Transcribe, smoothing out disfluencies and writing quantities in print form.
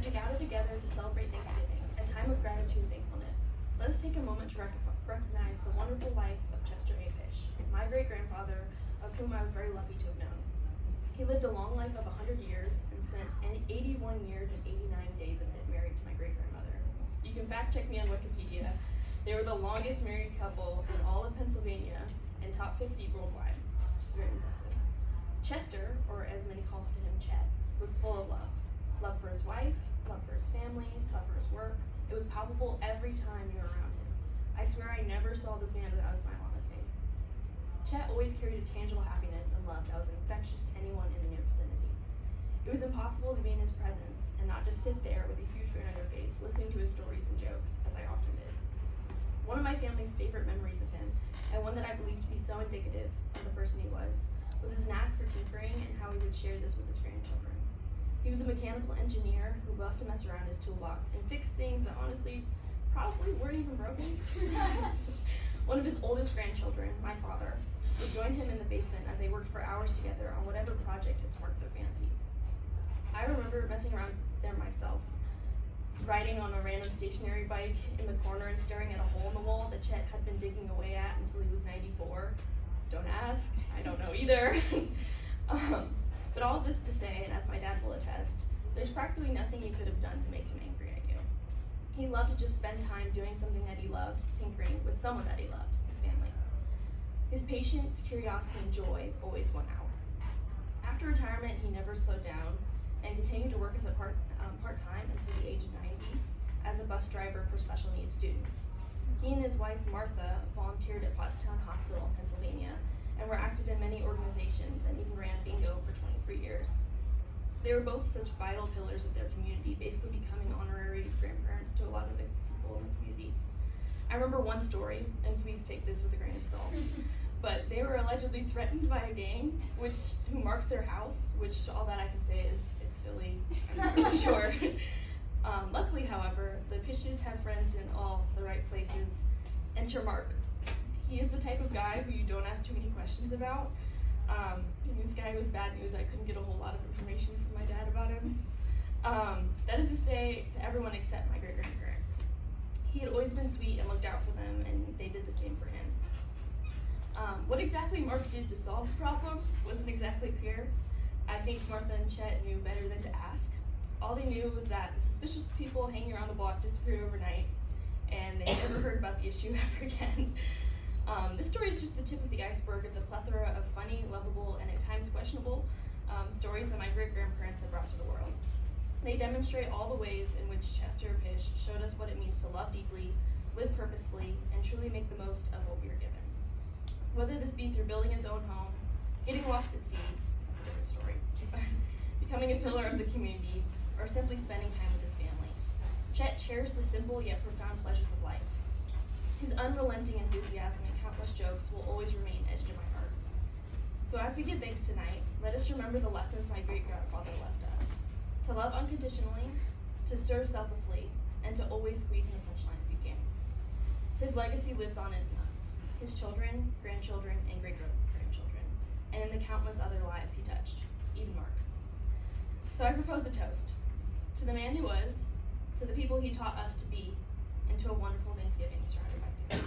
we gather together to celebrate Thanksgiving, a time of gratitude and thankfulness, let us take a moment to recognize the wonderful life of Chester A. Fish, my great-grandfather, of whom I was very lucky to have known. He lived a long life of 100 years and spent 81 years and 89 days of it married to my great-grandmother. You can fact-check me on Wikipedia. They were the longest married couple in all of Pennsylvania and top 50 worldwide, which is very impressive. Chester, or as many called him Chet, was full of love. Love for his wife, love for his family, love for his work. It was palpable every time you were around him. I swear I never saw this man without a smile on his face. Chet always carried a tangible happiness and love that was infectious to anyone in the near vicinity. It was impossible to be in his presence and not just sit there with a huge grin on your face, listening to his stories and jokes, as I often did. One of my family's favorite memories of him, and one that I believe to be so indicative of the person he was his knack for tinkering and how he would share this with his grandchildren. He was a mechanical engineer who loved to mess around his toolbox and fix things that honestly probably weren't even broken. One of his oldest grandchildren, my father, would join him in the basement as they worked for hours together on whatever project had sparked their fancy. I remember messing around there myself, riding on a random stationary bike in the corner and staring at a hole in the wall that Chet had been digging away at until he was 94. Don't ask, I don't know either. But all this to say, and as my dad will attest, there's practically nothing you could have done to make him angry at you. He loved to just spend time doing something that he loved, tinkering with someone that he loved, his family. His patience, curiosity, and joy always won out. After retirement, he never slowed down and continued to work as a part-time until the age of 90 as a bus driver for special needs students. He and his wife, Martha, volunteered at Pottstown Hospital in Pennsylvania and were active in many organizations and even ran bingo for 23 years. They were both such vital pillars of their community, basically becoming honorary grandparents to a lot of the people in the community. I remember one story, and please take this with a grain of salt, but they were allegedly threatened by a gang who marked their house, which all that I can say is it's Philly, I'm not really sure. Luckily, however, the Pishes have friends in all the right places. Enter Mark. He is the type of guy who you don't ask too many questions about. This guy was bad news. I couldn't get a whole lot of information from my dad about him. That is to say, to everyone except my great-grandparents. He had always been sweet and looked out for them, and they did the same for him. What exactly Mark did to solve the problem wasn't exactly clear. I think Martha and Chet knew better than to ask. All they knew was that the suspicious people hanging around the block disappeared overnight, and they never heard about the issue ever again. This story is just the tip of the iceberg of the plethora of funny, lovable, and at times questionable stories that my great-grandparents had brought to the world. They demonstrate all the ways in which Chester Pish showed us what it means to love deeply, live purposefully, and truly make the most of what we are given. Whether this be through building his own home, getting lost at sea, that's a different story, becoming a pillar of the community, or simply spending time with his family. Chet cherished the simple yet profound pleasures of life. His unrelenting enthusiasm and countless jokes will always remain etched in my heart. So as we give thanks tonight, let us remember the lessons my great-grandfather left us. To love unconditionally, to serve selflessly, and to always squeeze in the punchline if you can. His legacy lives on in us, his children, grandchildren, and great-grandchildren, and in the countless other lives he touched, even Mark. So I propose a toast. To the man he was, to the people he taught us to be, and to a wonderful Thanksgiving surrounded by food.